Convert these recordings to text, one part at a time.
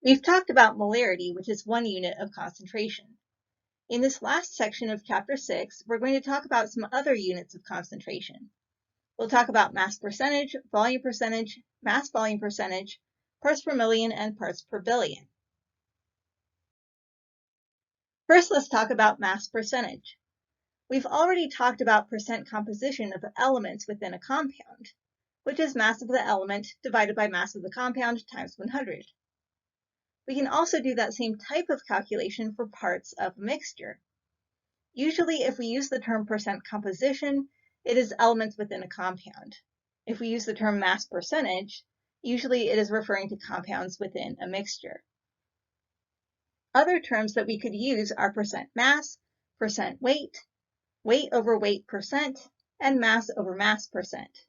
We've talked about molarity, which is 1 unit of concentration. In this last section of Chapter 6, we're going to talk about some other units of concentration. We'll talk about mass percentage, mass volume percentage, parts per million, and parts per billion. First, let's talk about mass percentage. We've already talked about percent composition of elements within a compound, which is mass of the element divided by mass of the compound times 100. We can also do that same type of calculation for parts of a mixture. Usually, if we use the term percent composition, it is elements within a compound. If we use the term mass percentage, usually it is referring to compounds within a mixture. Other terms that we could use are percent mass, percent weight, weight over weight percent, and mass over mass percent.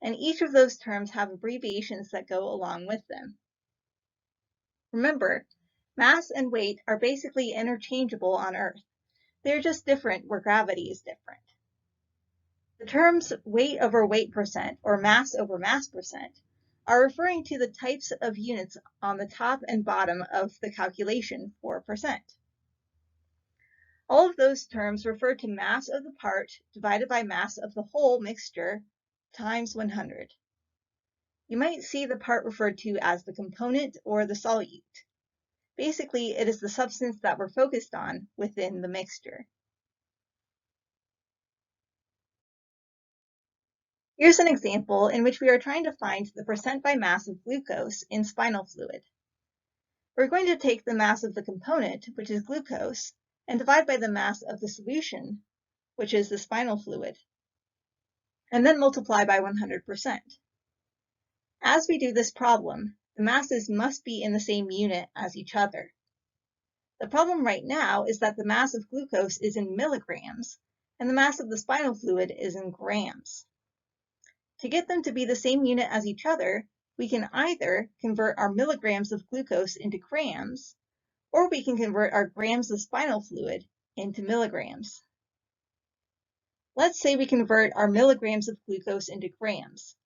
And each of those terms have abbreviations that go along with them. Remember, mass and weight are basically interchangeable on Earth. They're just different where gravity is different. The terms weight over weight percent or mass over mass percent are referring to the types of units on the top and bottom of the calculation for percent. All of those terms refer to mass of the part divided by mass of the whole mixture times 100. You might see the part referred to as the component or the solute. Basically, it is the substance that we're focused on within the mixture. Here's an example in which we are trying to find the percent by mass of glucose in spinal fluid. We're going to take the mass of the component, which is glucose, and divide by the mass of the solution, which is the spinal fluid, and then multiply by 100%. As we do this problem, the masses must be in the same unit as each other. The problem right now is that the mass of glucose is in milligrams, and the mass of the spinal fluid is in grams. To get them to be the same unit as each other, we can either convert our milligrams of glucose into grams, or we can convert our grams of spinal fluid into milligrams. Let's say we convert our milligrams of glucose into grams.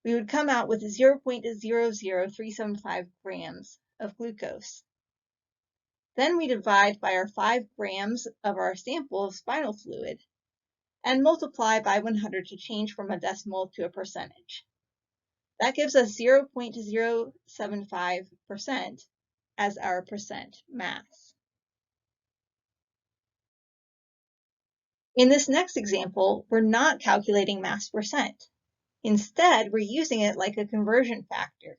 We would come out with 0.00375 grams of glucose. Then we divide by our 5 grams of our sample of spinal fluid and multiply by 100 to change from a decimal to a percentage. That gives us 0.075% as our percent mass. In this next example, we're not calculating mass percent. Instead, we're using it like a conversion factor.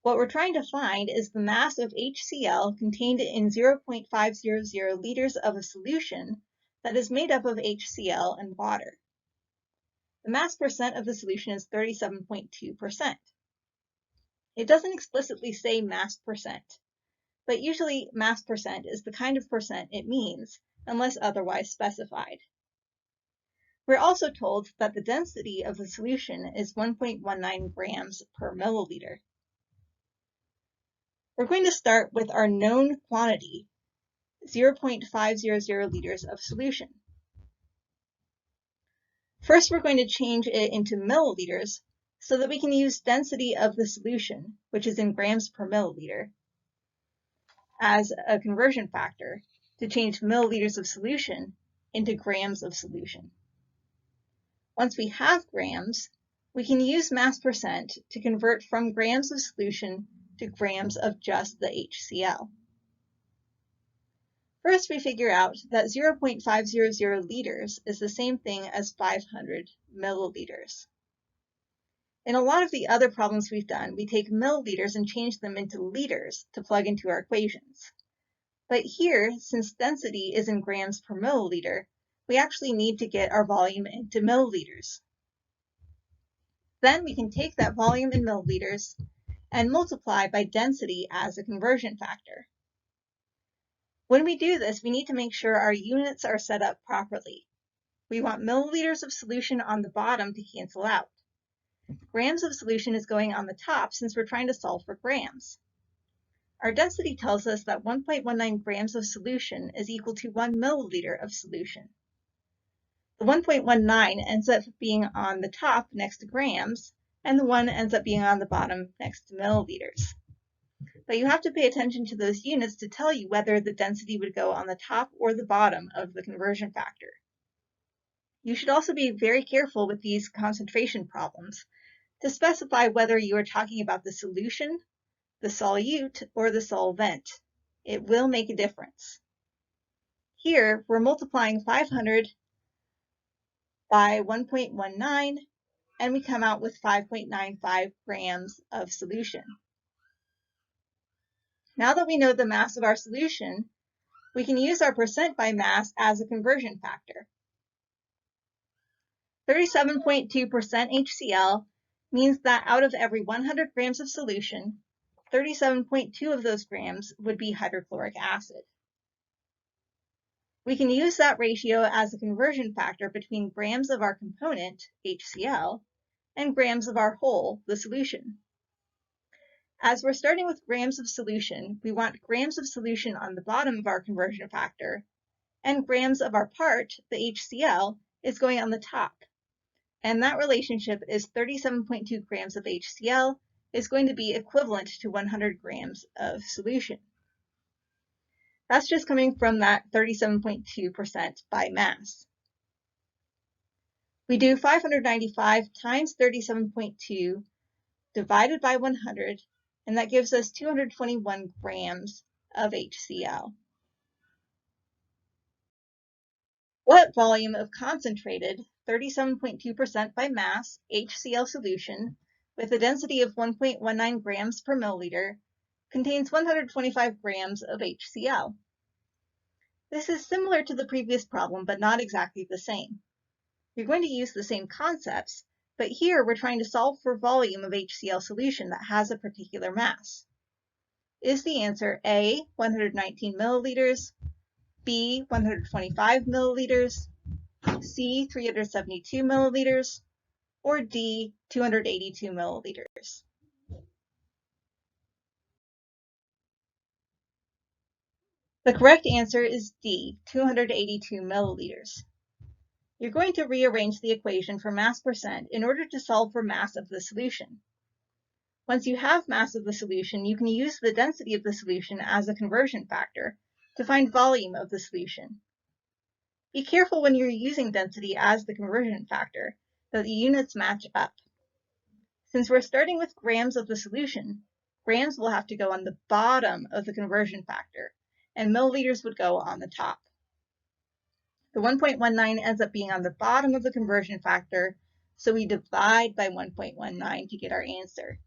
What we're trying to find is the mass of HCl contained in 0.500 liters of a solution that is made up of HCl and water. The mass percent of the solution is 37.2%. It doesn't explicitly say mass percent, but usually mass percent is the kind of percent it means, unless otherwise specified. We're also told that the density of the solution is 1.19 grams per milliliter. We're going to start with our known quantity, 0.500 liters of solution. First, we're going to change it into milliliters so that we can use density of the solution, which is in grams per milliliter, as a conversion factor to change milliliters of solution into grams of solution. Once we have grams, we can use mass percent to convert from grams of solution to grams of just the HCl. First, we figure out that 0.500 liters is the same thing as 500 milliliters. In a lot of the other problems we've done, we take milliliters and change them into liters to plug into our equations. But here, since density is in grams per milliliter, we actually need to get our volume into milliliters. Then we can take that volume in milliliters and multiply by density as a conversion factor. When we do this, we need to make sure our units are set up properly. We want milliliters of solution on the bottom to cancel out. Grams of solution is going on the top since we're trying to solve for grams. Our density tells us that 1.19 grams of solution is equal to 1 milliliter of solution. The 1.19 ends up being on the top next to grams, and the 1 ends up being on the bottom next to milliliters. but you have to pay attention to those units to tell you whether the density would go on the top or the bottom of the conversion factor. You should also be very careful with these concentration problems to specify whether you are talking about the solution, the solute, or the solvent. It will make a difference. Here, we're multiplying 500 by 1.19, and we come out with 5.95 grams of solution. Now that we know the mass of our solution, we can use our percent by mass as a conversion factor. 37.2% HCl means that out of every 100 grams of solution, 37.2 of those grams would be hydrochloric acid. We can use that ratio as a conversion factor between grams of our component, HCl, and grams of our whole, the solution. As we're starting with grams of solution, we want grams of solution on the bottom of our conversion factor, and grams of our part, the HCl, is going on the top. And that relationship is 37.2 grams of HCl is going to be equivalent to 100 grams of solution. That's just coming from that 37.2% by mass. We do 595 times 37.2 divided by 100, and that gives us 221 grams of HCl. What volume of concentrated 37.2% by mass HCl solution with a density of 1.19 grams per milliliter contains 125 grams of HCl? This is similar to the previous problem, but not exactly the same. You're going to use the same concepts, but here we're trying to solve for volume of HCl solution that has a particular mass. Is the answer A, 119 milliliters, B, 125 milliliters, C, 372 milliliters, or D, 282 milliliters? The correct answer is D, 282 milliliters. You're going to rearrange the equation for mass percent in order to solve for mass of the solution. Once you have mass of the solution, you can use the density of the solution as a conversion factor to find volume of the solution. Be careful when you're using density as the conversion factor that the units match up. Since we're starting with grams of the solution, grams will have to go on the bottom of the conversion factor, and milliliters would go on the top. The 1.19 ends up being on the bottom of the conversion factor, so we divide by 1.19 to get our answer.